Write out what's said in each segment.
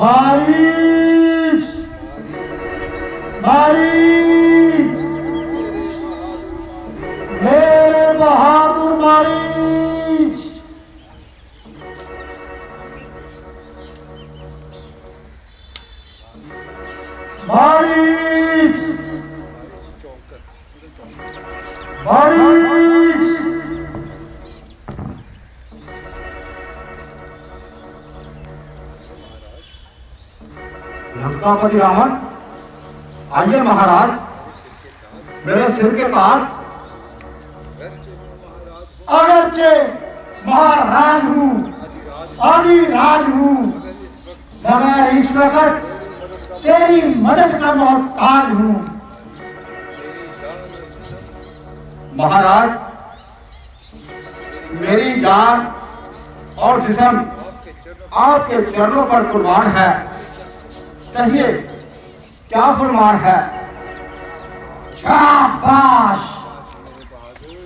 मारीच, मारीच, मेरे बहादुर मारीच। मारीच, मारीच। लंकापति रावण, आइए महाराज, मेरे सिर के ताज। अगरचे महाराज हूँ, आदिराज हूँ, मगर इस वक्त तेरी मदद का मोहताज हूँ। महाराज, मेरी जान और जिस्म आपके चरणों पर कुर्बान है। कहिए क्या फरमान है? शाबाश,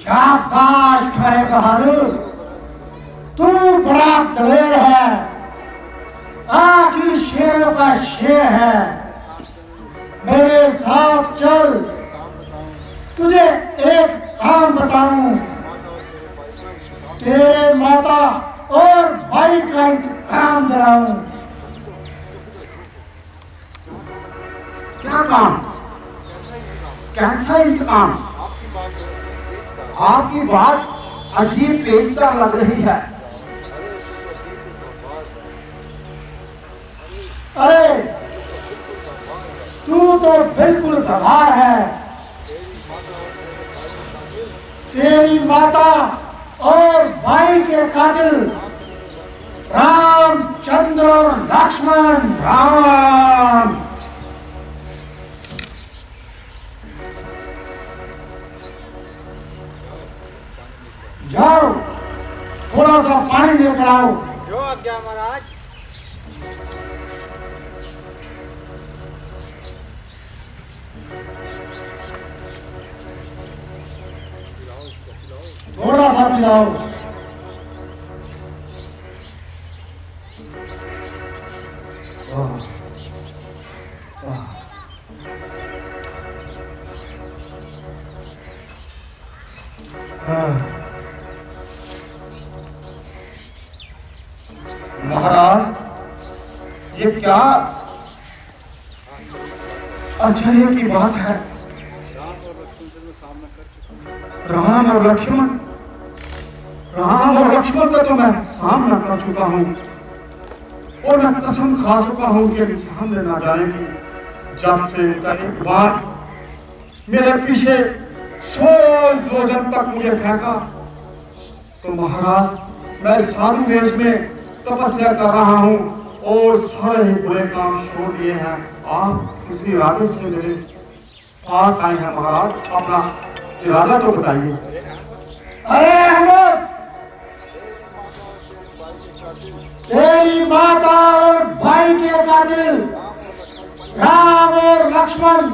शाबाश मेरे बहादुर, तू बड़ा दलेर है, आखिर शेरों का शेर है। मेरे साथ चल, तुझे एक काम बताऊं, तेरे माता और भाई का इंतकाम दिलाऊं। क्या काम? कैसा इंतकाम? आपकी बात अजीब पेचदार लग रही है। अरे तू तो बिल्कुल गवार है। तेरी माता और भाई के कातिल रामचंद्र और लक्ष्मण राम। जाओ, थोड़ा सा पानी लेकर आओ। जो आज्ञा महाराज। थोड़ा सा पिलाओ। महाराज, ये क्या आश्चर्य की बात है। राम और लक्ष्मण, राम और लक्ष्मण का तो मैं सामना कर चुका हूँ और मैं कसम खा चुका हूँ कि अभी सामने ना जाएंगी। जब से इनका एक बार मेरे पीछे 100 योजन तक मुझे फेंका, तो महाराज मैं साधु वेश में तपस्या कर रहा हूँ और सारे ही बुरे काम छोड़ दिए हैं। आप किसी इरादे से मेरे पास आए हैं महाराज, अपना इरादा तो बताइए। अरे अहमद, तेरी माता और भाई के कातिल राम और लक्ष्मण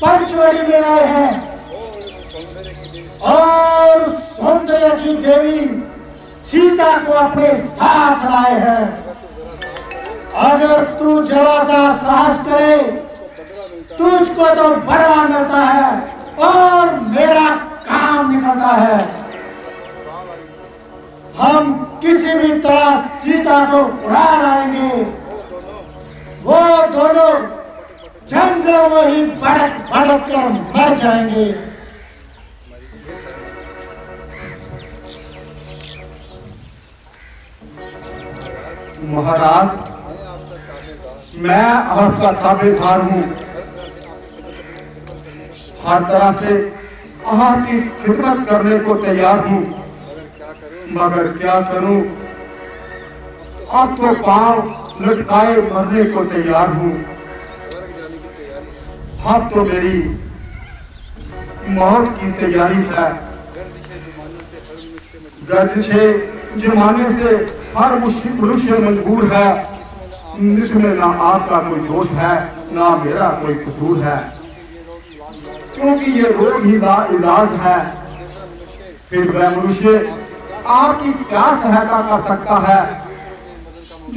पंचवड़ी में आए हैं और सौंदर्य की देवी सीता को अपने साथ लाए हैं। अगर तू जरा सा साहस करे, तुझको तो बदला मिलता है और मेरा काम निकलता है। हम किसी भी तरह सीता को उड़ा लाएंगे। वो दोनों जंगलों में ही भड़क भड़क कर मर जाएंगे। महाराज, मैं आपका ताबेदार हूँ, हर तरह से आपकी खिदमत करने को तैयार हूँ, मगर क्या करूँ, अब तो पांव लटकाए मरने को तैयार हूँ। अब तो मेरी मौत की तैयारी है। गर्दिशे जमाने से हर मनुष्य मजबूर है। इसमें ना आपका कोई दोष है, ना मेरा कोई कसूर है, क्योंकि ये रोग ही इलाज है। फिर वह मनुष्य आपकी क्या सहायता कर सकता है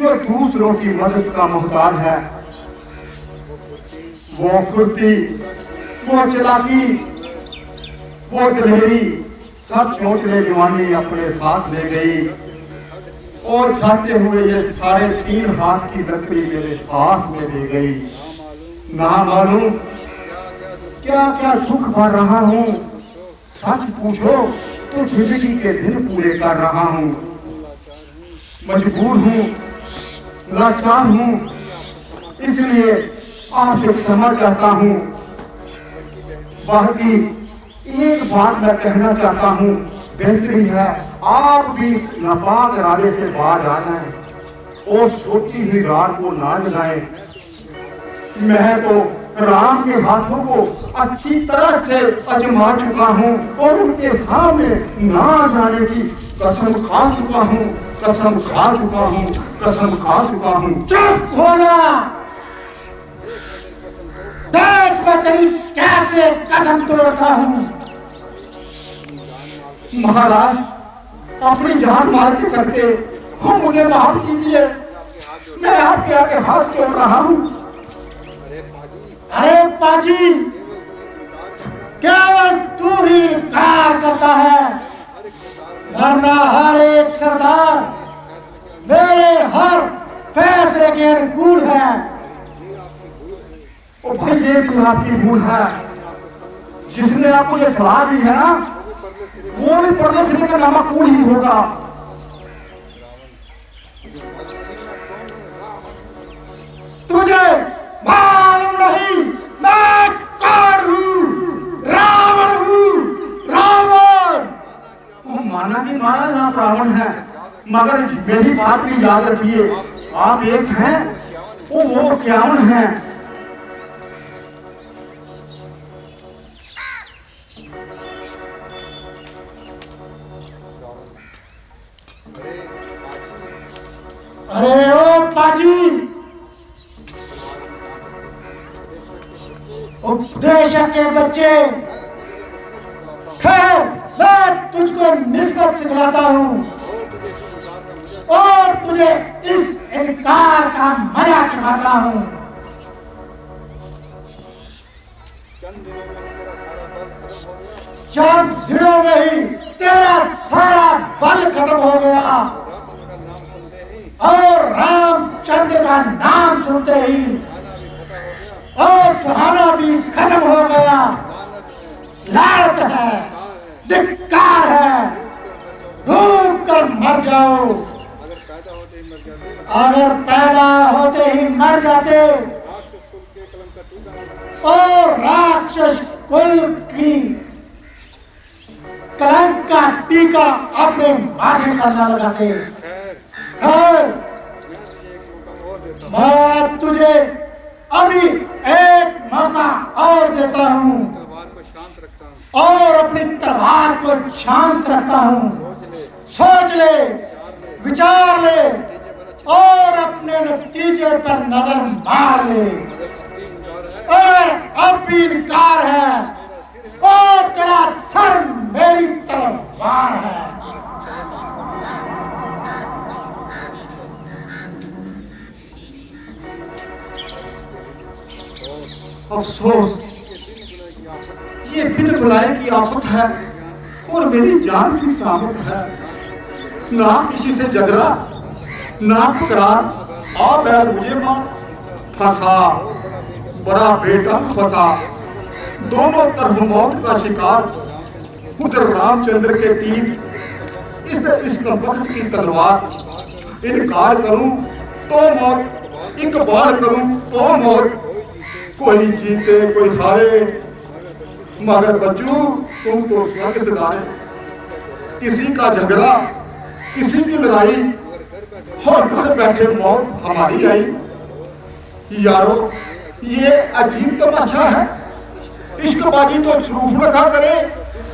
जो दूसरों की मदद का मोहताज है। वो फुर्ती, वो चालाकी, वो दिलेरी, सब चोचले जवानी अपने साथ ले गई और जाते हुए ये 3.5 हाथ की लकड़ी मेरे हाथ में दे गई। ना मालूम क्या क्या दुख भर रहा हूँ, सच पूछो तो जिंदगी के दिन पूरे कर रहा हूँ। मजबूर हूँ, लाचार हूँ, इसलिए आपसे क्षमा चाहता हूँ। बाकी एक बात मैं कहना चाहता हूँ, बेहतरी है आप भी नापाक इरादे से बाज आ जाएं और सोती हुई रात को ना जलाएं। मैं तो राम के हाथों को अच्छी तरह से आजमा चुका हूँ और उनके सामने ना जाने की कसम खा चुका हूँ, कसम खा चुका हूँ, कसम खा चुका हूँ। चुप होना, देख मैं तेरी कैसे कसम तोड़ता हूँ। महाराज, अपनी जान मार के सकते हो, मुझे माफ कीजिए, मैं आपके आगे हाथ जोड़ रहा हूँ। अरे पाजी, केवल तू ही इनकार करता है, वरना हर एक सरदार मेरे हर फैसले के अनुकूल है। ओ भाई, ये भी आपकी भूल है। जिसने आपको ये सलाह दी है ना, वो भी पर्दे से लेकर नामाकूल ही होगा। तुझे मालूम नहीं मैं कौन हूँ? रावण हूँ, रावण। वो माना कि महाराज आप रावण हैं, मगर मेरी बात भी याद रखिए, आप एक हैं, वो 51 हैं। अरे ओ पाजी, उपदेशक के बच्चे, खैर मैं तुझको निस्बत सिखलाता हूँ और तुझे इस इनकार का मजा चुकाता हूँ। चंद दिनों में ही तेरा सारा बल खत्म हो गया और रामचंद्र का नाम सुनते ही और सुहाना भी खत्म हो गया। लानत है, धिक्कार है, डूब कर मर जाओ। अगर पैदा होते ही मर जाते और राक्षस कुल की कलंक का टीका अपने माथे पर न लगाते। खैर, मैं तुझे अभी एक मौका और देता हूँ और अपनी तलवार को शांत रखता हूँ। सोच ले, विचार ले और अपने नतीजे पर नजर मार ले। अगर अब भी इनकार है और तेरा सर मेरी तलवार है। अफसोस, ये बिन बुलाए की आफत है और मेरी जान की सामत है। ना किसी से झगड़ा, ना फकरार, आ बैल मुझे मार। फंसा, बड़ा बेटंग फंसा, दोनों तरफ मौत का शिकार। उधर रामचंद्र के तीर, इस कमबख्त की तलवार। इनकार करूं तो मौत, इकबाल करूं तो मौत। कोई जीते कोई हारे, मगर बच्चू तुम तो स्वर्ग से दाए। किसी का झगड़ा, किसी की लड़ाई और घर बैठे मौत हमारी आई। यारो, ये अजीब तमाशा है। इश्कबाजी तो शरूफ रखा करे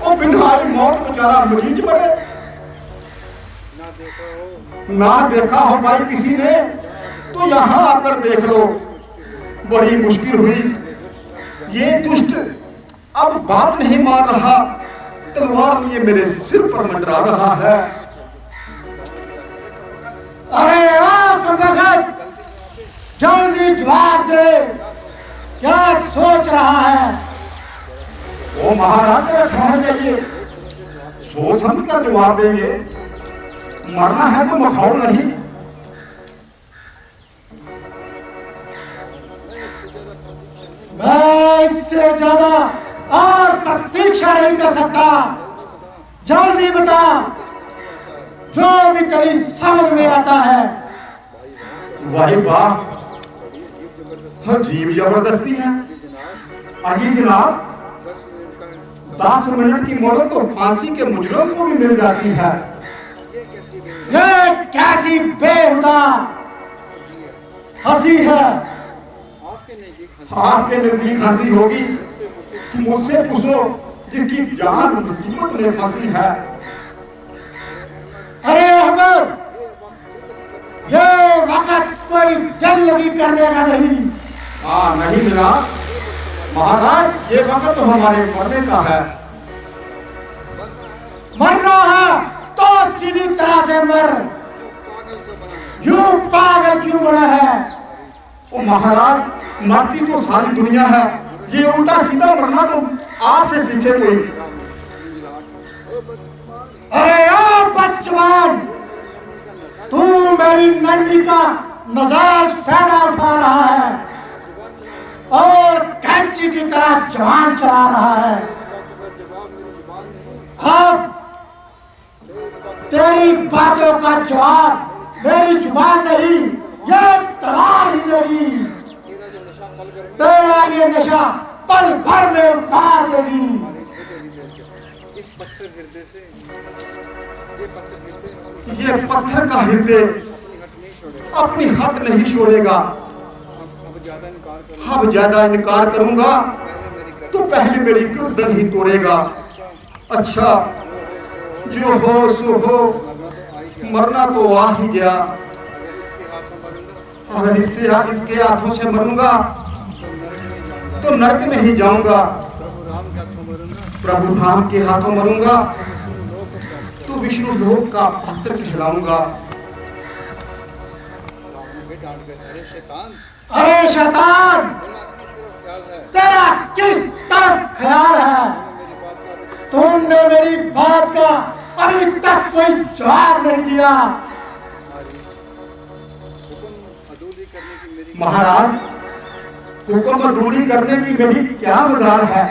और बिनहाई मौत बेचारा मरीज मरे। ना देखा हो भाई किसी ने तो यहाँ आकर देख लो। बड़ी मुश्किल हुई। ये दुष्ट अब बात नहीं मार रहा, तलवार ये मेरे सिर पर मंडरा रहा है। अरे ओ कमबख्त, जल्दी जवाब दे, क्या सोच रहा है? वो महाराज जरा ठहर जाइए, सोच समझ कर जवाब देंगे। मरना है तो मखौल नहीं। मैं इससे ज्यादा और प्रतीक्षा नहीं कर सकता। जल्दी बता, जो भी तेरी समझ में आता है। वाह वाह, अजीब जबरदस्ती है। अजी जनाब, 10 मिनट की मोहलत तो फांसी के मुजरिम को भी मिल जाती है। ये कैसी बेहुदा हंसी है? आपके नजदीक हंसी होगी, मुझसे पूछो जिसकी जान मुसीबत में फंसी है। अरे अहमद, ये वक्त कोई दिल लगी करने का नहीं। हाँ नहीं मिला महाराज, ये वक्त तो हमारे मरने का है। मरना है तो सीधी तरह से मर, यूं पागल क्यों बना है? ओ महाराज, मरती तो सारी दुनिया है, ये उल्टा सीधा मरना तो आपसे सीखे कोई। अरे ओ बदजवान, तू मेरी नरमी का नजायज फायदा उठा रहा है और कैंची की तरह जवान चला रहा है। अब तेरी बातों का जवाब मेरी जुबान नहीं, ये तलवार ही देगी। तेरा ये नशा पल भर में उतार देगी। ये पत्थर का हृदय अपनी हट नहीं छोड़ेगा। अब ज्यादा इनकार करूंगा तो पहले मेरी गर्दन ही तोड़ेगा। अच्छा, जो हो सो हो, मरना तो आ ही गया। अगर इसके हाथों से मरूंगा तो नरक में ही जाऊंगा। प्रभु राम के हाथों मरूंगा तो विष्णु लोक का पत्र कहलाऊंगा। अरे शैतान, तेरा किस तरफ ख्याल है? तुमने मेरी बात का अभी तक कोई जवाब नहीं दिया। महाराज, हुक्म अधूरी करने की मेरी क्या मजाल है,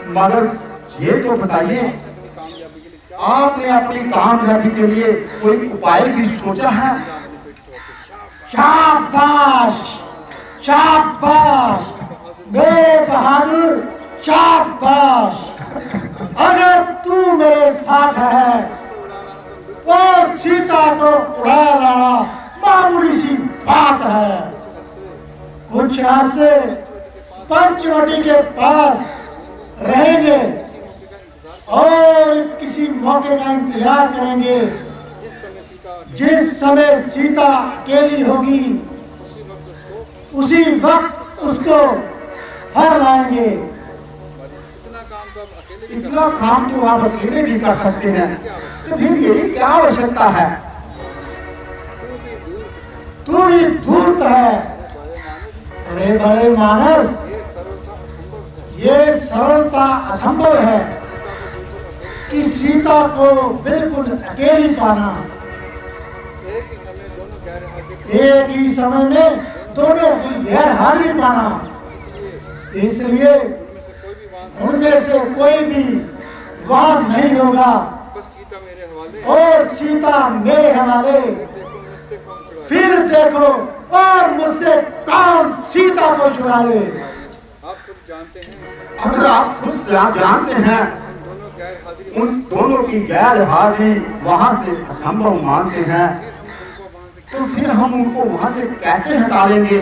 मगर ये तो बताइए, आपने अपनी कामयाबी के लिए कोई उपाय भी सोचा है? शाबाश, शाबाश मेरे बहादुर, शाबाश। अगर तू मेरे साथ है और सीता को उड़ा लाना मामूली सी बात है। कुछ अरसे पंचवटी के पास रहेंगे और किसी मौके का इंतजार करेंगे। जिस समय सीता अकेली होगी उसी वक्त उसको हर लाएंगे। इतना काम तो आप अकेले भी कर सकते हैं, तो फिर मेरी क्या आवश्यकता है? तू भी धूर्त है। अरे बड़े मानस, ये सरलता असंभव है कि सीता को बिल्कुल अकेली पाना। एक ही समय में दोनों की गैर हाजिरी पाना। इसलिए उनमें से कोई भी वहां नहीं होगा और सीता मेरे हवाले। फिर देखो और मुझसे कौन सीता को छुड़ा ले। अगर आप खुद जानते हैं उन दोनों की गैर हाजिरी वहां से असंभव मानते हैं, तो फिर हम उनको वहां से कैसे हटा लेंगे?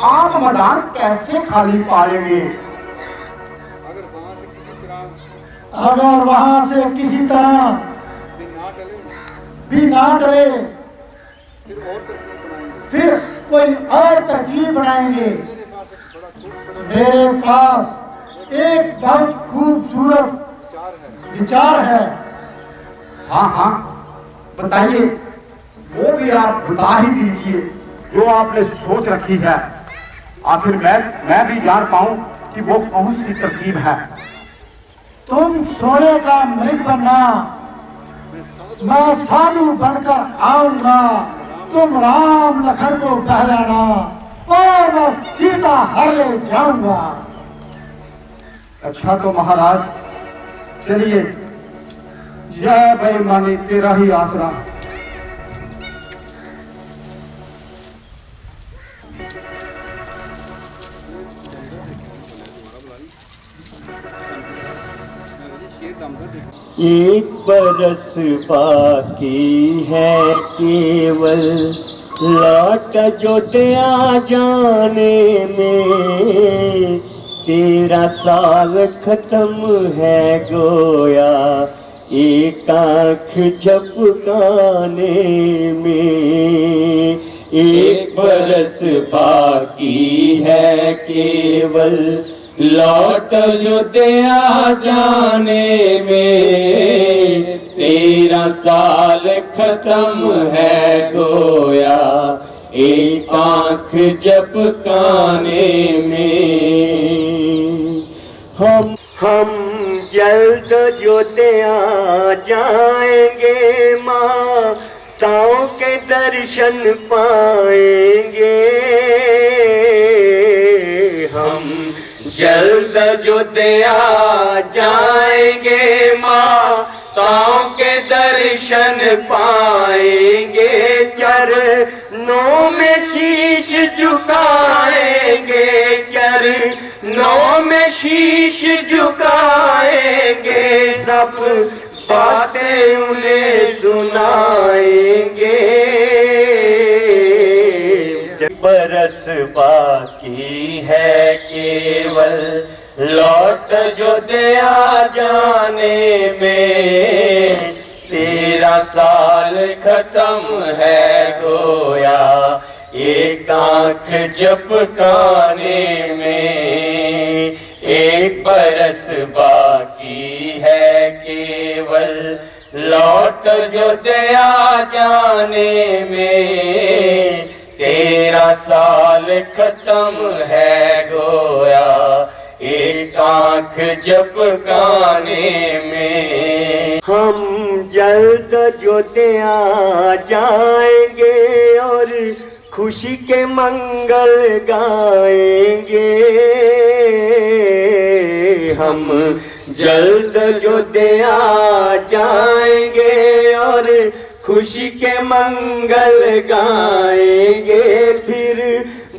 आप मैदान कैसे खाली पाएंगे? अगर वहां से किसी तरह भी ना टले फिर कोई और तरकीब बनाएंगे। मेरे पास एक बहुत खूबसूरत विचार है। हाँ हाँ बताइए, वो भी आप बता ही दीजिए। जो आपने सोच रखी है, आखिर मैं भी जान पाऊं कि वो कौन सी तरकीब है। तुम सोने का मृग बनना, मैं साधु बनकर आऊंगा। तुम राम लखन को बहलाना और मैं सीता हर ले जाऊंगा। अच्छा तो महाराज चलिए, जय बेईमानी तेरा ही आसरा। एक बरस बाकी है केवल, लौट जो दया जाने में। 13 साल खत्म है गोया, एक आँख झपकाने में। एक बरस बाकी है केवल, लौट जो दया जाने में। 13 साल खत्म है गोया, एक आँख झपकाने में। हम जल्द जो दया जाएंगे, माताओं के दर्शन पाएंगे। हम जल्द जो दया जाएंगे, माताओं के दर्शन पाएंगे। चरणों में शीश झुकाएंगे, चरणों में शीश झुकाएंगे। सब बातें उन्हें सुनाएंगे। बरस बाकी है केवल, लौट जो दया जाने में। 13 साल खत्म है गोया, एक आँख झपकाने में। एक बरस बाकी है केवल, लौट जो दया जाने में। 13 साल खत्म है गोया, एक आँख झपकाने में। हम जल्द जो दया जाएंगे और खुशी के मंगल गाएंगे। हम जल्द जो दया जाएंगे और खुशी के मंगल गाएंगे। फिर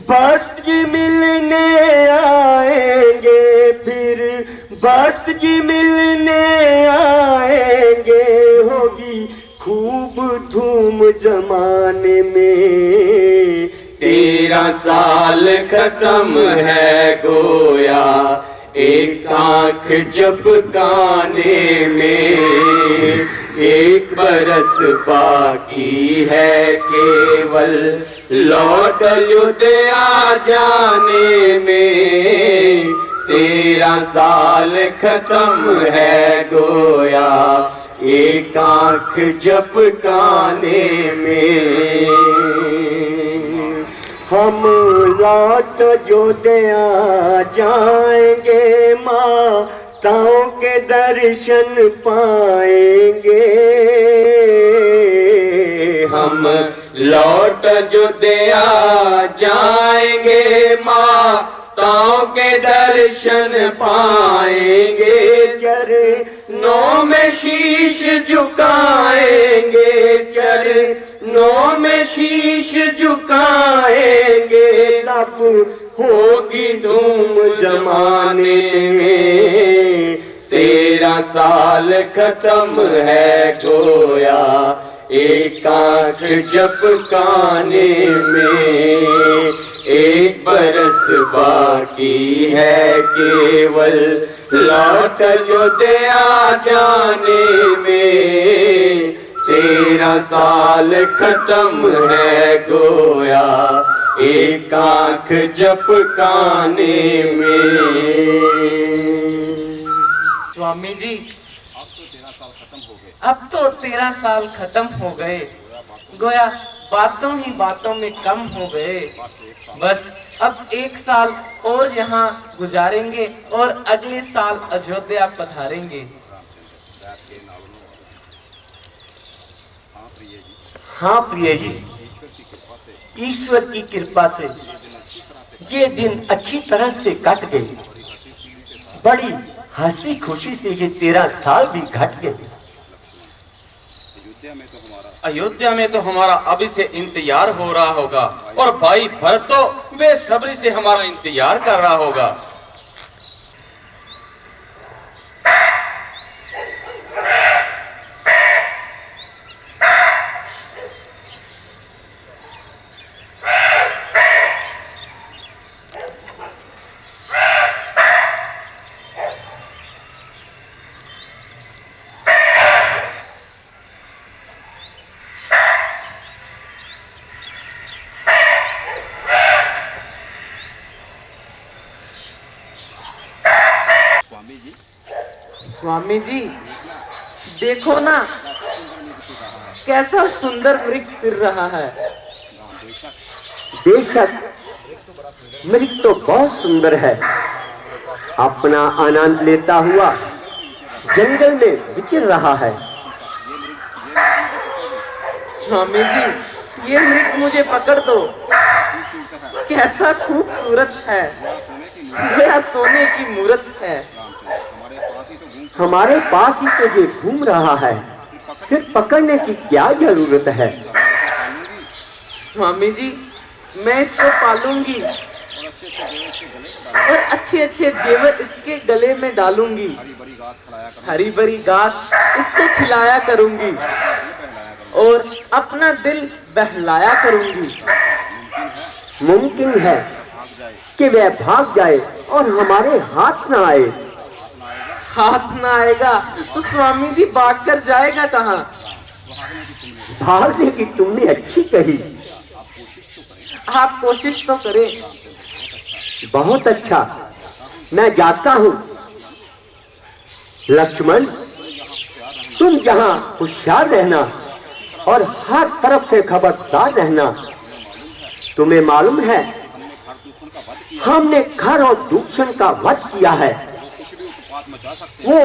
भक्त जी मिलने आएंगे, फिर भक्त जी मिलने आएंगे। होगी खूब धूम जमाने में। 13 साल खत्म है गोया, एक आँख झपकाने में। एक बरस बाकी है केवल, लौट जो दया जाने में। 13 साल खत्म है गोया, एक आँख झपकाने में। हम लौट जो दया जाएंगे, माताओं के दर्शन पाएंगे। हम लौट जो दया जाएंगे, माताओं के दर्शन पाएंगे। चरणों में शीश झुकाएंगे, चरणों में शीश झुकाएंगे। तब होगी धूम जमाने में। 13 साल खत्म है गोया, एक आँख झपकाने में। एक बरस बाकी है केवल, लौट जो दया जाने में। 13 साल खत्म है गोया, एक आँख झपकाने में। स्वामी जी, अब तो 13 साल खत्म हो गए। गोया बातों ही बातों में कम हो गए। बस अब 1 साल और यहाँ गुजारेंगे और अगले साल अयोध्या पधारेंगे। हाँ प्रिय जी, ईश्वर की कृपा से ये दिन अच्छी तरह से कट गए। बड़ी हंसी खुशी से ये 13 साल भी घट गए। अयोध्या में तो हमारा अभी से इंतजार हो रहा होगा और भाई भरत तो बेसब्री से हमारा इंतजार कर रहा होगा। स्वामी जी देखो ना, कैसा सुंदर वृक्ष फिर रहा है। बेशक मृग तो बहुत सुंदर है, अपना आनंद लेता हुआ जंगल में विचर रहा है। स्वामी जी ये मृग मुझे पकड़ दो, कैसा खूबसूरत है, यह सोने की मूर्त है। हमारे पास ही तो ये घूम रहा है, फिर पकड़ने की क्या जरूरत है। स्वामी जी मैं इसको पालूंगी और अच्छे अच्छे जेवर इसके गले में डालूंगी, हरी भरी घास इसको खिलाया करूंगी और अपना दिल बहलाया करूंगी। मुमकिन है कि वह भाग जाए और हमारे हाथ न आए। हाथ ना आएगा तो स्वामी जी भाग कर जाएगा कहाँ? भागने की तुमने अच्छी कही। आप कोशिश तो करें। बहुत अच्छा, मैं जाता हूँ। लक्ष्मण तुम जहाँ होशियार रहना और हर तरफ से खबरदार रहना। तुम्हें मालूम है हमने खर और दूषण का वध किया है। वो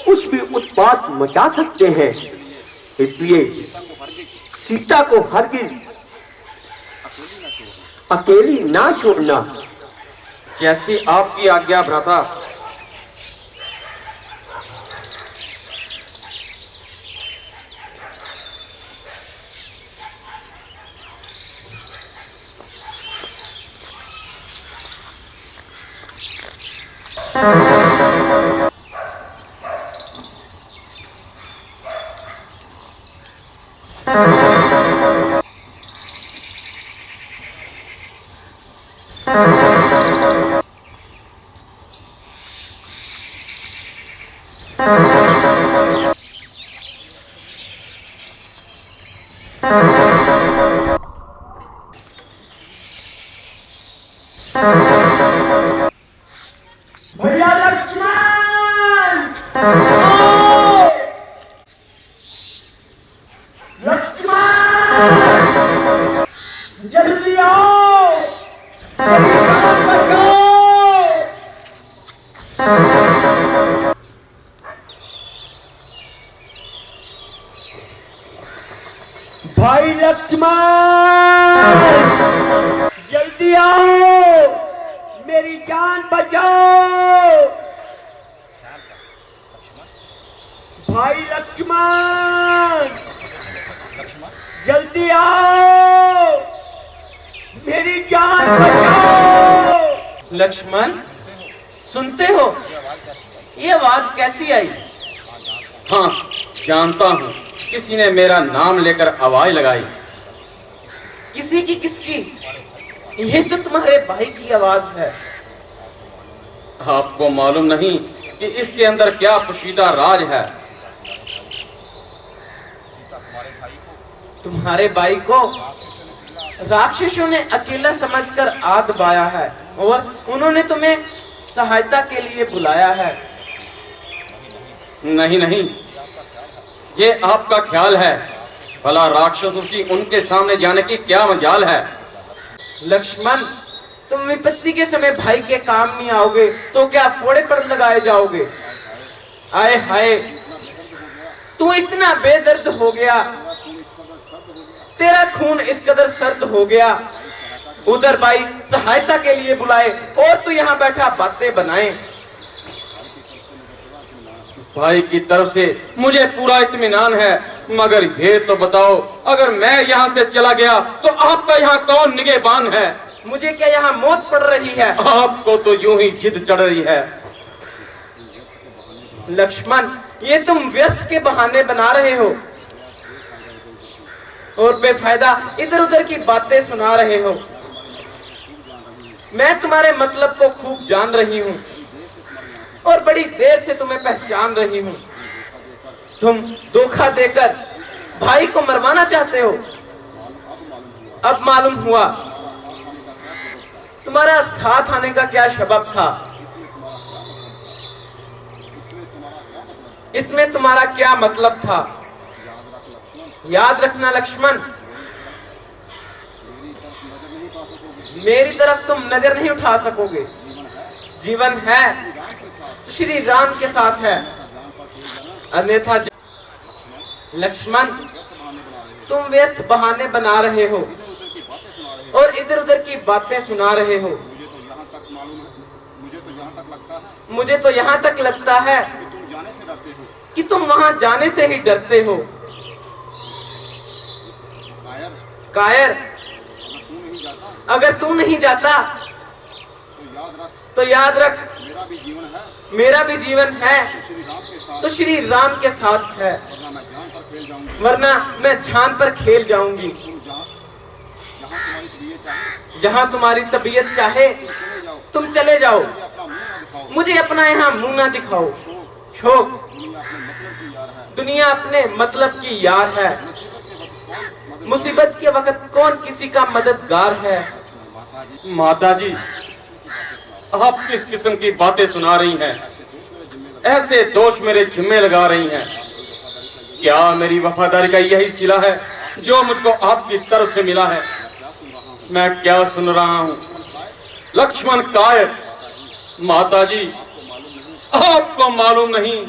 कुछ भी उत्पात मचा सकते हैं, इसलिए सीता को हरगिज अकेली ना छोड़ना। जैसी आपकी आज्ञा भ्राता। भैया लक्ष्मण, लक्ष्मण जल्दी आओ, बचाओ। भाई लक्ष्मण जल्दी आओ, मेरी जान बचाओ। भाई लक्ष्मण जल्दी आओ, मेरी जान बचाओ। लक्ष्मण सुनते हो, ये आवाज कैसी आई? हाँ जानता हूँ, किसी ने मेरा नाम लेकर आवाज लगाई। किसी की किसकी? ये तो तुम्हारे भाई की आवाज है। आपको मालूम नहीं कि इसके अंदर क्या पोशीदा राज है? तुम्हारे भाई को राक्षसों ने अकेला समझकर आग दबाया है और उन्होंने तुम्हें सहायता के लिए बुलाया है। नहीं नहीं, ये आपका ख्याल है। भला राक्षसों की उनके सामने जाने की क्या मजाल है। लक्ष्मण, तुम विपत्ति के समय भाई के काम नहीं आओगे तो क्या फोड़े पर लगाए जाओगे? आए हाय, तू इतना बेदर्द हो गया, तेरा खून इस कदर सर्द हो गया। उधर भाई सहायता के लिए बुलाए और तू यहाँ बैठा बातें बनाए। भाई की तरफ से मुझे पूरा इत्मीनान है, मगर ये तो बताओ, अगर मैं यहाँ से चला गया तो आपका यहाँ कौन निगहबान है? मुझे क्या यहाँ मौत पड़ रही है? आपको तो यूं ही जिद चढ़ रही है। लक्ष्मण, ये तुम व्यर्थ के बहाने बना रहे हो और बेफायदा इधर उधर की बातें सुना रहे हो। मैं तुम्हारे मतलब को खूब जान रही हूँ और बड़ी देर से तुम्हें पहचान रही हूँ। तुम धोखा देकर भाई को मरवाना चाहते हो। अब मालूम हुआ तुम्हारा साथ आने का क्या सबब था, इसमें तुम्हारा क्या मतलब था। याद रखना लक्ष्मण, मेरी तरफ तुम नजर नहीं उठा सकोगे। जीवन है तो श्री राम के साथ है, अन्यथा लक्ष्मण, तुम व्यर्थ बहाने बना रहे हो और इधर उधर की बातें सुना रहे हो। मुझे तो यहाँ तक लगता है कि तुम वहां जाने से ही डरते हो। कायर, अगर तू नहीं जाता तो याद रख, मेरा भी जीवन है तो श्री राम के साथ है, वरना मैं जान पर खेल जाऊंगी। जहां तुम्हारी तबीयत चाहे तुम चले जाओ, मुझे अपना यहाँ मुंह ना दिखाओ। शोक, दुनिया अपने मतलब की यार है, मुसीबत के वक्त कौन किसी का मददगार है। माताजी, आप किस किस्म की बातें सुना रही हैं? ऐसे दोष मेरे जिम्मे लगा रही हैं। क्या मेरी वफादारी का यही सिला है जो मुझको आपकी तरफ से मिला है? मैं क्या सुन रहा हूँ? लक्ष्मण कायर, माताजी, आपको मालूम नहीं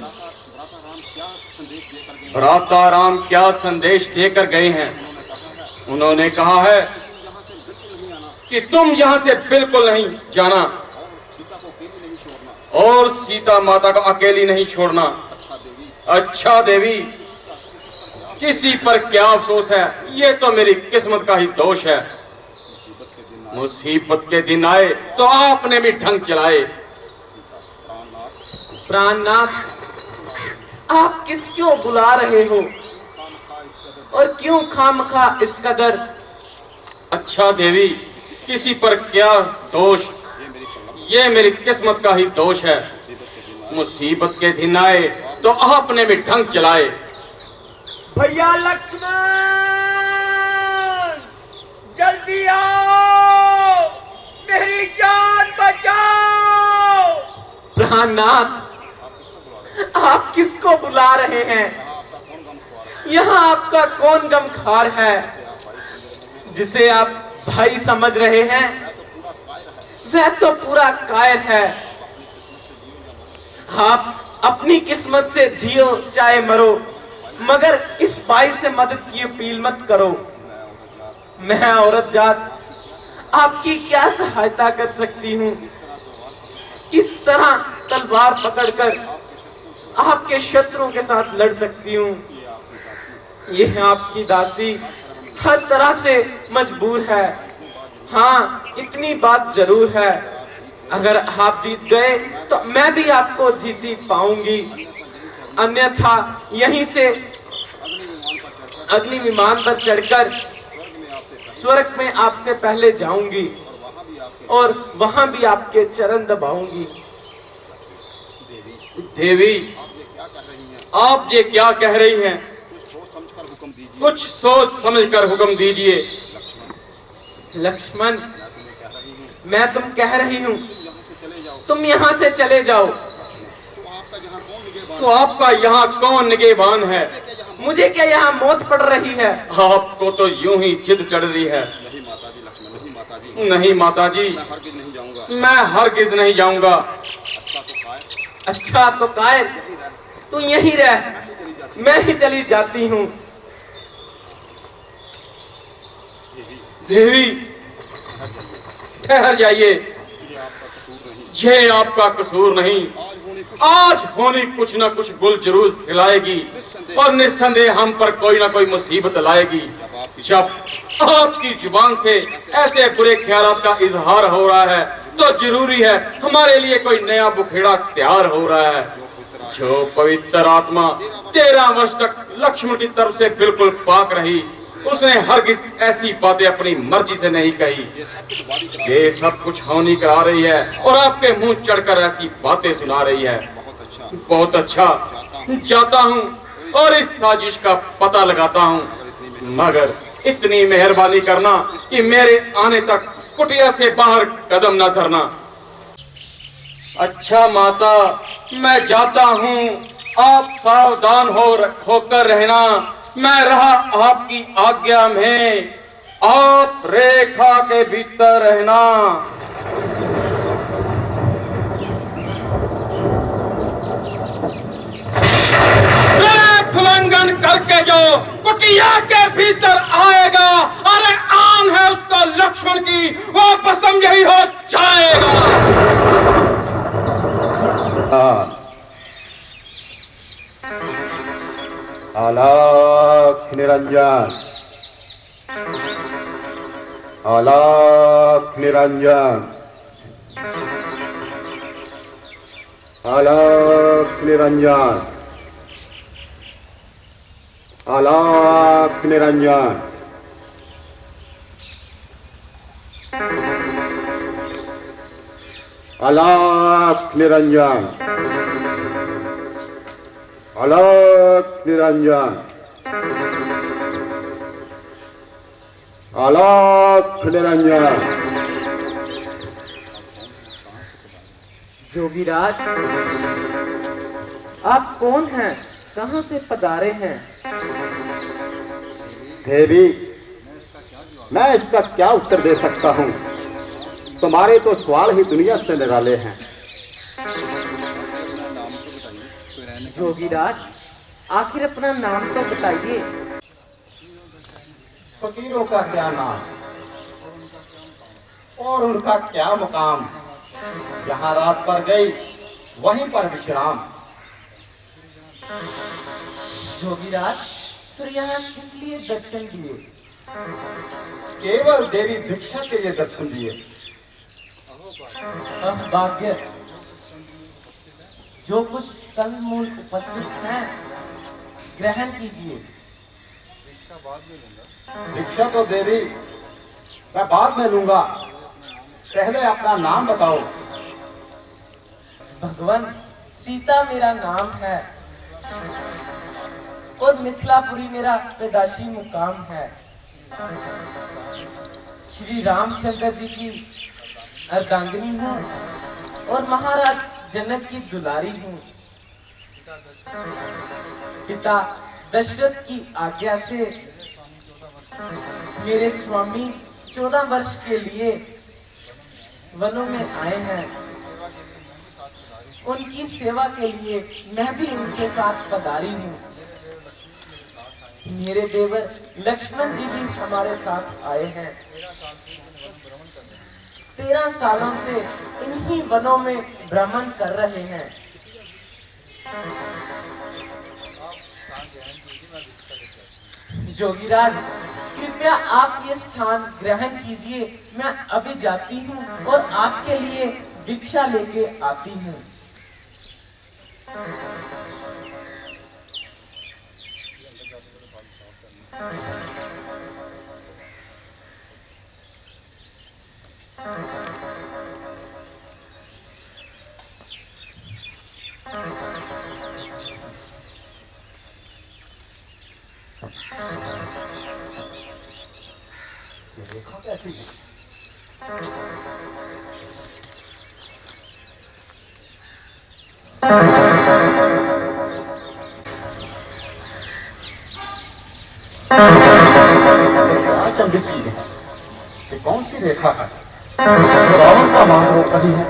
भ्राता राम क्या संदेश देकर गए हैं। उन्होंने कहा है कि तुम यहाँ से बिल्कुल नहीं जाना और सीता माता को अकेली नहीं छोड़ना। अच्छा देवी, किसी पर क्या अफसोस है, ये तो मेरी किस्मत का ही दोष है। मुसीबत के दिन आए तो आपने भी ढंग चलाए। प्राणनाथ, आप किसको बुला रहे हो और क्यों खामखा इस कदर? अच्छा देवी, किसी पर क्या दोष, ये मेरी किस्मत का ही दोष है। मुसीबत के दिन आए तो आपने भी ढंग चलाए। भैया लक्ष्मण, जल्दी आओ, मेरी जान बचाओ। प्राणनाथ, आप किसको बुला रहे हैं? यहाँ आपका कौन गमखार है जिसे आप भाई समझ रहे हैं? वह तो पूरा कायर है। आप अपनी किस्मत से जियो चाहे मरो, मगर इस भाई से मदद की अपील मत करो। मैं औरत जात आपकी क्या सहायता कर सकती हूँ? किस तरह तलवार पकड़कर आपके शत्रुओं के साथ लड़ सकती हूँ? यह आपकी दासी हर तरह से मजबूर है। हाँ, इतनी बात जरूर है, अगर आप जीत गए तो मैं भी आपको जीती पाऊंगी, अन्यथा यहीं से अग्नि विमान पर चढ़कर स्वर्ग में आपसे पहले जाऊंगी और वहां भी आपके चरण दबाऊंगी। देवी, आप ये क्या कह रही हैं? कुछ सोच समझकर हुक्म दीजिए। लक्ष्मण, मैं तुम कह रही हूँ तुम यहाँ से चले जाओ। तो आपका यहाँ कौन निगहबान है? मुझे क्या यहाँ मौत पड़ रही है? आपको तो यूं ही जिद चढ़ रही है। नहीं माताजी, मैं हरगिज नहीं जाऊंगा। अच्छा तो कायर, तू यहीं रह, मैं ही चली जाती हूँ। देवी ठहर जाइए, ये आपका कसूर नहीं। आज होनी कुछ न कुछ गुल जरूर खिलाएगी और निस्संदेह हम पर कोई ना कोई मुसीबत लाएगी। जब आपकी जुबान से ऐसे बुरे ख्यालात का इजहार हो रहा है तो जरूरी है हमारे लिए कोई नया बुखेड़ा तैयार हो रहा है। जो पवित्र आत्मा 13 वर्ष तक लक्ष्मण की तरफ से बिल्कुल पाक रही, उसने हरगिज ऐसी बातें अपनी मर्जी से नहीं कही। ये सब कुछ होनी करा रही है और आपके मुंह चढ़कर ऐसी बातें सुना रही है। बहुत अच्छा, जाता हूँ और इस साजिश का पता लगाता हूँ, मगर इतनी मेहरबानी करना कि मेरे आने तक कुटिया से बाहर कदम न धरना। अच्छा माता, मैं जाता हूँ, आप सावधान होकर रहना। मैं रहा आपकी आज्ञा में, आप रेखा के भीतर रहना। उल्लंघन करके जो कुटिया के भीतर आएगा, अरे आन है उसका लक्ष्मण की, वो भस्म यही हो जाएगा। आलाख निरंजन, आलाख निरंजन, आलाख निरंजन, आलाख निरंजन। आलाख निरंजन, आलाख निरंजन, आलाख निरंजन। जोगीराज, आप कौन हैं? कहां से पधारे हैं? देवी, मैं इसका क्या उत्तर दे सकता हूँ? तुम्हारे तो सवाल ही दुनिया से निराले हैं। जोगीराज, आखिर अपना नाम तो बताइए। फकीरों का क्या नाम और उनका क्या मुकाम, जहाँ रात पर गई वहीं पर विश्राम। जोगीराज, फिर यहाँ किस लिए दर्शन दिए? केवल देवी भिक्षा के लिए दर्शन दिए। भाग्य, जो कुछ तन मूल उपस्थित है ग्रहण कीजिए। भिक्षा तो देवी मैं बाद में लूंगा, पहले अपना नाम बताओ। भगवान, सीता मेरा नाम है और मिथिलापुरी मेरा पैदाशी मुकाम है। श्री रामचंद्र जी की अर्धांगिनी हूँ और महाराज जनक की दुलारी हूँ। पिता दशरथ की आज्ञा से मेरे स्वामी 14 वर्ष के लिए वनों में आए हैं। उनकी सेवा के लिए मैं भी उनके साथ पधारी हूँ। मेरे देवर लक्ष्मण जी भी हमारे साथ आए हैं। 13 सालों से इन्हीं वनों में भ्रमण कर रहे हैं। जोगीराज, कृपया आप ये स्थान ग्रहण कीजिए। मैं अभी जाती हूँ और आपके लिए भिक्षा लेके आती हूँ। देखो कैसी क्या अचंभित चीज है कि कौन सी रेखा है? रावण का मान वो कहीं है।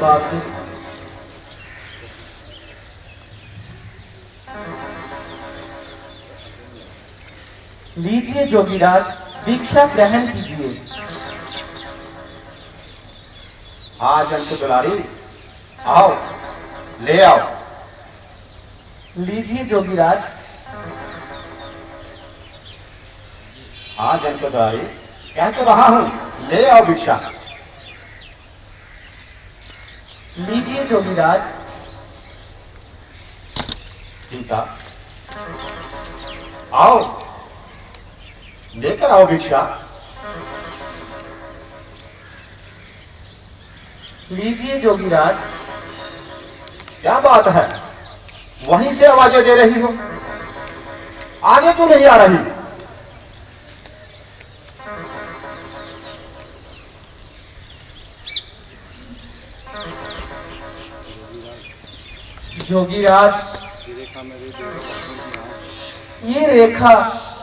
बाबू, लीजिए जोगीराज, भिक्षा ग्रहण कीजिए। आज अंत दुलारी, आओ ले आओ। लीजिए जोगीराज। आज अंत दुलारी, कह तो रहा हूं, ले आओ भिक्षा। लीजिए जोगीराज। सीता, आओ लेकर आओ भिक्षा। लीजिए जोगीराज। क्या बात है, वहीं से आवाजें दे रही हो, आगे क्यों नहीं आ रही? जोगीराज, ये रेखा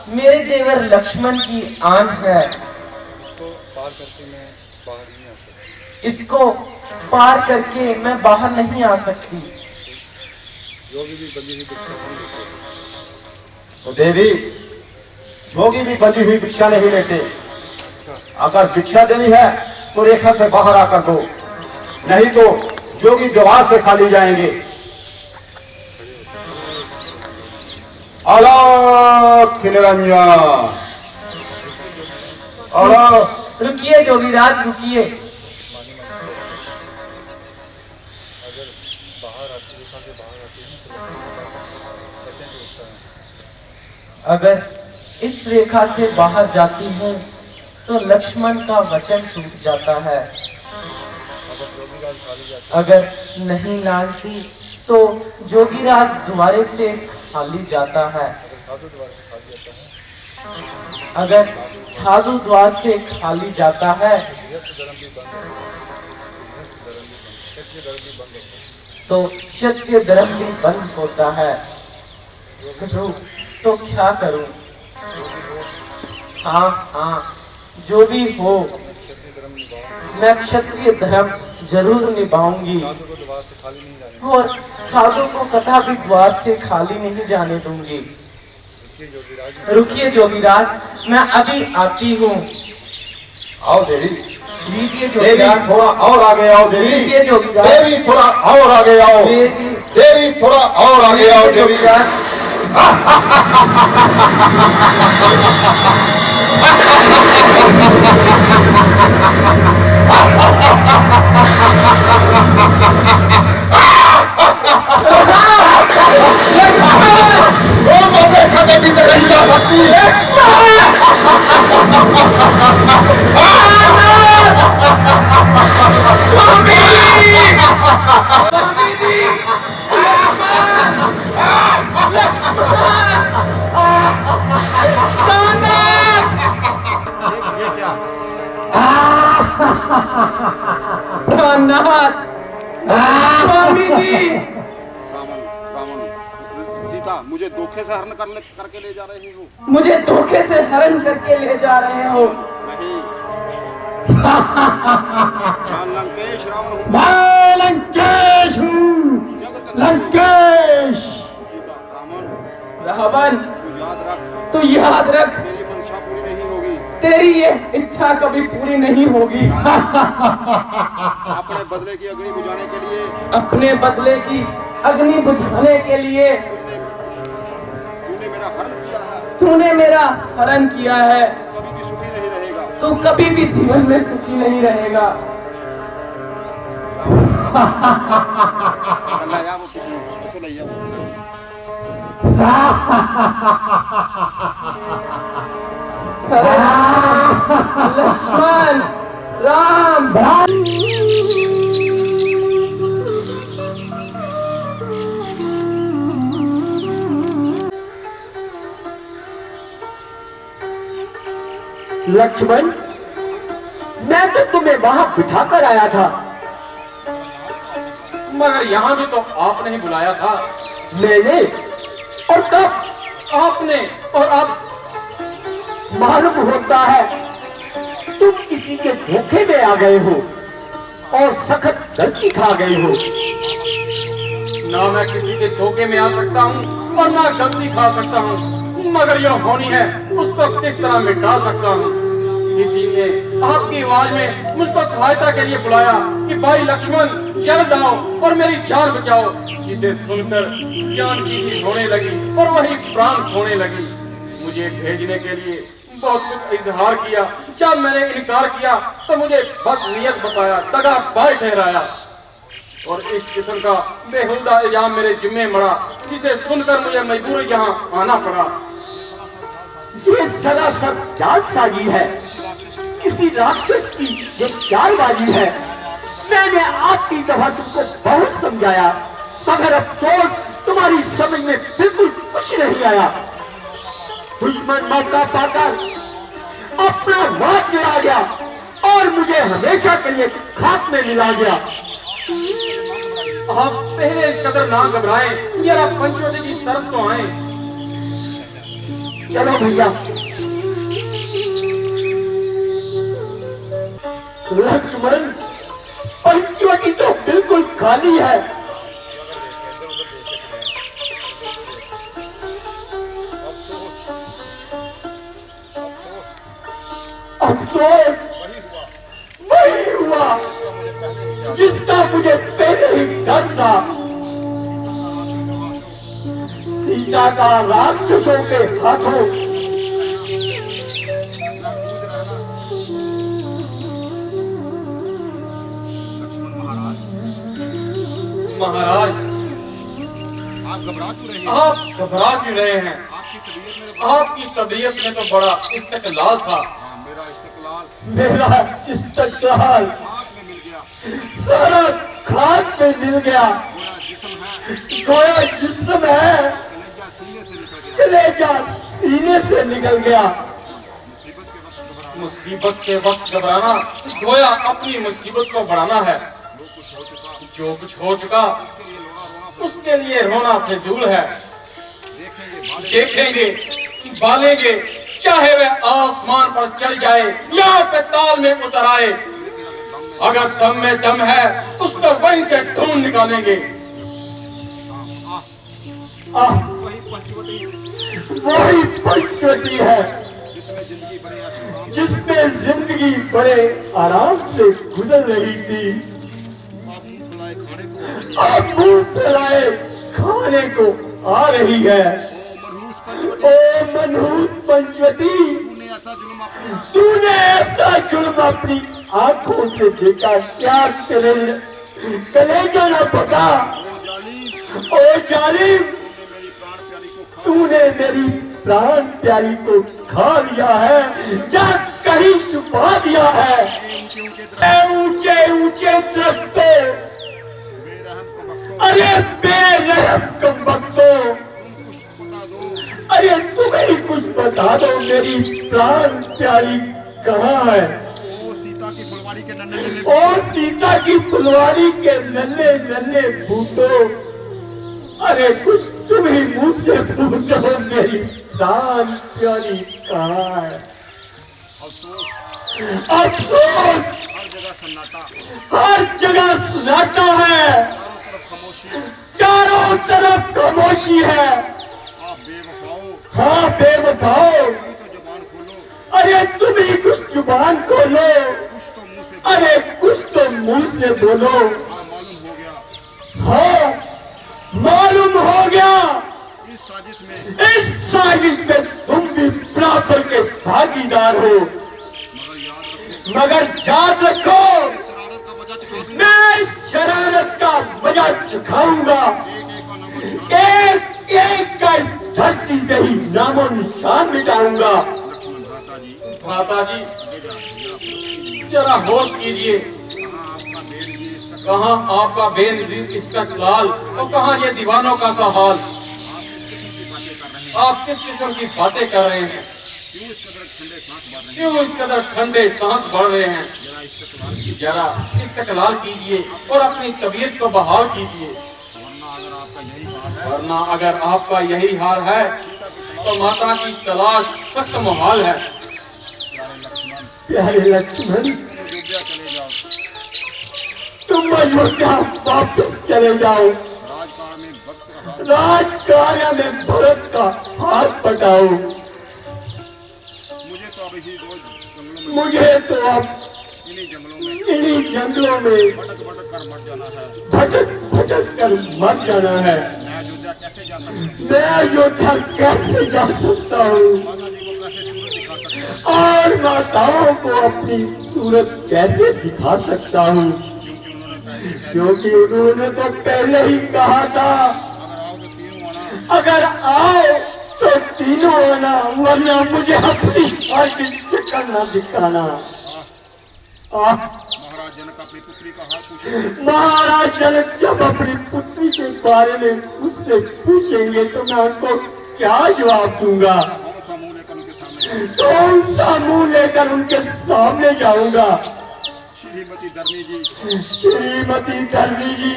मेरे देवर लक्ष्मण की आंख है। इसको पार करके मैं बाहर नहीं आ सकती। तो देवी, जोगी भी बंधी हुई भिक्षा नहीं लेते। अगर भिक्षा देनी है तो रेखा से बाहर आकर दो, नहीं तो जोगी द्वार से खाली जाएंगे। अलख निरंजन, अलख। रुकिए जोगीराज, रुकिए। अगर इस रेखा से बाहर जाती हूँ तो लक्ष्मण का वचन टूट जाता है। अगर नहीं लानती तो जोगीराज द्वारे से खाली जाता है। अगर साधु द्वार से खाली जाता है तो क्षत्रिय धर्म भी बंद होता है। तो क्या करूं? हाँ हाँ, जो भी हो, मैं क्षत्रिय धर्म जरूर निभाऊंगी और साधु को कथा भी द्वार से खाली नहीं जाने दूंगी। रुकिए जोगीराज, मैं अभी आती हूँ। आओ देवी। लीजिए देवी, जोगीराज। थोड़ा और आगे आओ देवी। लीजिए जोगीराज। देवी, थोड़ा और आगे आओ। लीजिए। देवी, थोड़ा और आगे आओ देवी। जोगीराज। रेखा के भीतर नहीं जा सकती। स्वामी जी, ये क्या? प्राणनाथ, स्वामी जी। रावण, सीता, मुझे धोखे से हरण करके ले जा रहे हो। मुझे धोखे से हरण करके ले जा रहे हो? नहीं, मैं लंकेश रावण हूँ। मैं लंकेश हूँ, लंकेश। सीता, रावण, रावण, तू याद रख, तू याद रख, तेरी मंशा पूरी नहीं होगी। तेरी ये इच्छा कभी पूरी नहीं होगी। अपने बदले की अग्नि बुझाने के लिए, अपने बदले की अग्नि बुझाने के लिए तूने मेरा हरण किया है। तूने मेरा हरण किया है। कभी भी सुखी नहीं रहेगा। तू कभी भी जीवन में सुखी नहीं रहेगा। लक्ष्मण राम लक्ष्मण, मैं तो तुम्हें वहां बिठाकर आया था। मगर यहाँ भी तो आपने ही बुलाया था। मैंने? और कब? आपने और अब। मालूम होता है तुम किसी के धोखे में आ गए हो और सख्त गलती खा गए हो। ना मैं किसी के धोखे में आ सकता हूँ और ना गलती खा सकता हूँ, मगर यह होनी है उसको किस तरह मिटा सकता हूँ। किसी ने आपकी आवाज में मुझको सहायता के लिए बुलाया कि भाई लक्ष्मण जल्द आओ और मेरी जान बचाओ। जिसे सुनकर जानकी भी रोने लगी और वही प्राण खोने लगी। मुझे भेजने के लिए बहुत कुछ इजहार किया। जब मैंने इनकार किया तो मुझे बदनीयत बताया, दगाबाज ठहराया और इस किस्म का बेहुदा इल्जाम मेरे जिम्मे मरा, जिसे सुनकर मुझे मजबूर यहाँ आना पड़ा। ये सरासर जालसाजी है, किसी राक्षस की ये चालबाजी है। मैंने आपकी दफा तुमको बहुत समझाया, मगर अफसोस तुम्हारी समझ में बिल्कुल कुछ नहीं आया। दुश्मन मौका पाकर अपना मार चला गया और मुझे हमेशा के लिए खाक में मिला गया। आप पहले इस कदर ना घबराएं, मेरा पंचवटी की तरफ तो आए। चलो भैया। लक्ष्मण, पंचवटी तो बिल्कुल खाली है। अफसोस वही हुआ जिसका मुझे पहले ही डर था। सीता का राक्षसों के हाथों महाराज, आप घबरा क्यों रहे हैं? आपकी तबीयत में तो बड़ा इस्तकलाल था। मेरा इस्तकलाल सारा खाक में मिल गया। गोया जिस्म है, कलेजा सीने से निकल गया। मुसीबत के वक्त घबराना गोया अपनी मुसीबत को बढ़ाना है। जो कुछ हो चुका उसके लिए रोना फिजूल है। देखेंगे, बालेंगे, चाहे वह आसमान पर चढ़ जाए या पाताल में उतर आए। अगर दम में दम है उसको वहीं से ढूंढ निकालेंगे। वही पंचवटी है जिसमें जिंदगी बड़े आराम से गुजर रही थी। अब मुंह फैलाए खाने को आ रही है। ओ मनहूस पंचवटी, तूने ऐसा जुल्म अपनी आंखों से देखा क्या? कलेजा न पका। ओ जालिम, तूने मेरी प्राण प्यारी को खा लिया है या कहीं छुपा दिया है। ऊंचे ऊंचे दरख्तों, अरे बेरहम कमबख्तों, अरे तुम्हें ही कुछ बता दो, मेरी प्राण प्यारी कहाँ है? और सीता की फुलवारी के नन्हे नन्हे बूटों, अरे कुछ तुम ही मुंह से पूछो, मेरी प्राण प्यारी कहाँ है? अफसोस हर जगह सन्नाटा है, चारों तरफ खामोशी है। हाँ बेवफाओ, अरे तुम ही कुछ जुबान खोलो, अरे कुछ तो मुंह से बोलो। हाँ मालूम हो गया, इस साजिश में तुम भी बराबर के भागीदार हो। मगर याद रखो, मैं इस शरारत का मजा चखाऊंगा। एक एक का इस धरती से ही नामो निशान मिटाऊंगा। भ्राता जी जरा होश कीजिए। कहाँ आपका बेनजीर इस्तकलाल और कहाँ ये दीवानों का सा हाल। आप किस किस्म की बातें कर रहे हैं? क्यों इस कदर ठंडे सांस बढ़ रहे हैं? जरा इस्तकलाल कीजिए और अपनी तबीयत को बहाल कीजिए, वरना अगर आपका यही हाल है तो माता की तलाश सख्त मुहाल है। प्यारे लक्ष्मण, तुम अयोध्या वापस चले जाओ। राजकार्य में भरत का हाथ बटाओ। मुझे तो अब इन्हीं जंगलों में भटक भटक कर मर जाना है। मैं अयोध्या कैसे जा सकता हूँ और माताओं को अपनी सूरत कैसे दिखा सकता हूँ, क्योंकि उन्होंने तो पहले ही कहा था अगर आओ तो तीनों आना, वरना मुझे अपनी की शक्ल न दिखाना। महाराज जनक जब अपनी पुत्री के बारे में उससे पूछेंगे तो मैं उनको क्या जवाब दूंगा? कौन सा मुंह लेकर उनके सामने जाऊंगा? श्रीमती धरनी जी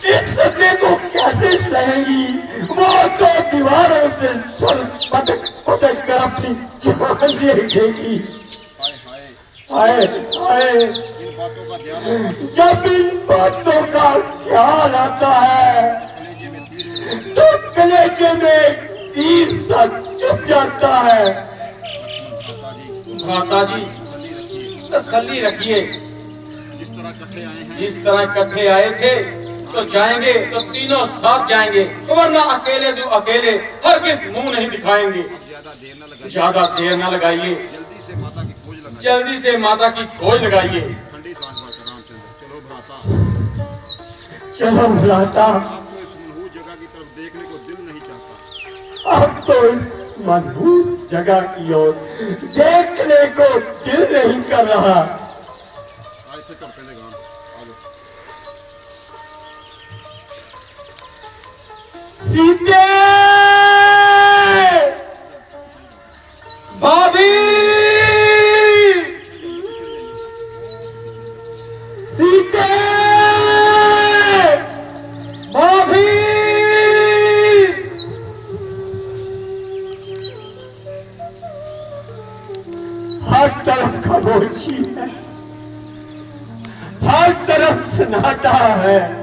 इस सदमे को कैसे सहेंगी? वो तो दीवारों से पटक पटक कर अपनी जान दे देगी। हाय हाय, जब इन बातों का ख्याल आता है तो कलेजे में तीर सा चुभ जाता है। माता जी तसल्ली रखिए। जिस तरह इकट्ठे आए थे तो जाएंगे तो तीनों साथ जाएंगे, वरना अकेले तो अकेले हर किस मुंह नहीं दिखाएंगे। ज्यादा देर न लगाइए, जल्दी से माता की खोज लगाइए। चलो भ्राता, अब तो इस मनहूस जगह की ओर देखने को दिल नहीं कर रहा। सीते, भाभी, सीते, भाभी। हर तरफ खामोशी है, हर तरफ सन्नाटा है।